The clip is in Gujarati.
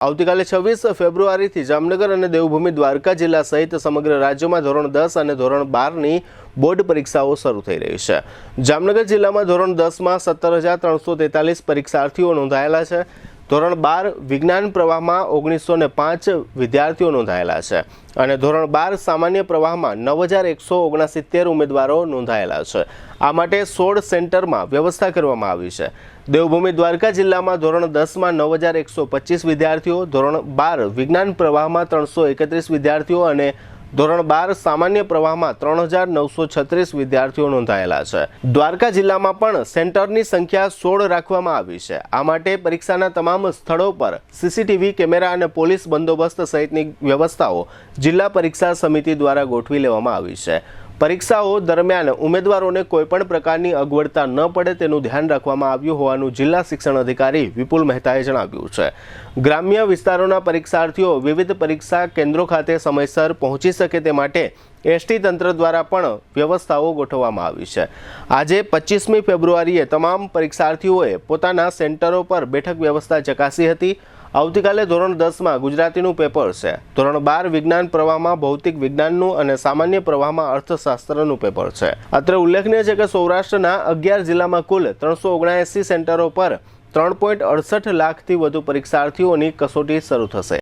આવતીકાલે 26 ફેબ્રુઆરીથી જામનગર અને દેવભૂમિ દ્વારકા જિલ્લા સહિત સમગ્ર રાજ્યમાં ધોરણ 10 અને ધોરણ 12ની બોર્ડ પરીક્ષાઓ શરૂ થઈ રહી છે। જામનગર જિલ્લામાં ધોરણ 10માં 17,343 પરીક્ષાર્થીઓ નોંધાયેલા છે। ધોરણ 12 વિજ્ઞાન પ્રવાહમાં 1905 વિદ્યાર્થીઓ નોંધાયેલા છે અને ધોરણ 12 સામાન્ય પ્રવાહમાં 9,169 ઉમેદવારો નોંધાયેલા છે। આ માટે 16 સેન્ટરમાં વ્યવસ્થા કરવામાં આવી છે। દેવભૂમિ દ્વારકા જિલ્લામાં ધોરણ 10માં 9,125 વિદ્યાર્થીઓ, ધોરણ 12 વિજ્ઞાન પ્રવાહમાં 331 વિદ્યાર્થીઓ અને ધોરણ 12 સામાન્ય પ્રવાહમાં 3,936 વિદ્યાર્થીઓ નોંધાયેલા છે। દ્વારકા જિલ્લામાં પણ સેન્ટરની સંખ્યા 16 રાખવામાં આવી છે। આ માટે પરીક્ષાના તમામ સ્થળો પર સીસીટીવી કેમેરા અને પોલીસ બંદોબસ્ત સહિતની વ્યવસ્થાઓ જિલ્લા પરીક્ષા સમિતિ દ્વારા ગોઠવી લેવામાં આવી છે। પરીક્ષાઓ દરમિયાન ઉમેદવારોને કોઈપણ પ્રકારની અગવડતા ન પડે તેનું ધ્યાન રાખવામાં આવ્યું હોવાનું જિલ્લા શિક્ષણ અધિકારી વિપુલ મહેતાએ જણાવ્યું છે। ગ્રામ્ય વિસ્તારોના પરીક્ષાર્થીઓ વિવિધ પરીક્ષા કેન્દ્રો ખાતે સમયસર પહોંચી શકે તે માટે એસટી તંત્ર દ્વારા પણ વ્યવસ્થાઓ ગોઠવવામાં આવી છે। આજે 25મી ફેબ્રુઆરીએ તમામ પરીક્ષાર્થીઓએ પોતાના સેન્ટરો પર બેઠક વ્યવસ્થા ચકાસી હતી। આવતીકાલે ધોરણ 10માં ગુજરાતીનું પેપર છે। ધોરણ 12 વિજ્ઞાન પ્રવાહમાં ભૌતિક વિજ્ઞાનનું અને સામાન્ય પ્રવાહમાં અર્થશાસ્ત્રનું પેપર છે। અત્રે ઉલ્લેખનીય છે કે સૌરાષ્ટ્રના 11 જિલ્લામાં કુલ 379 સેન્ટરો પર 3.68 લાખથી વધુ પરીક્ષાર્થીઓની કસોટી શરૂ થશે।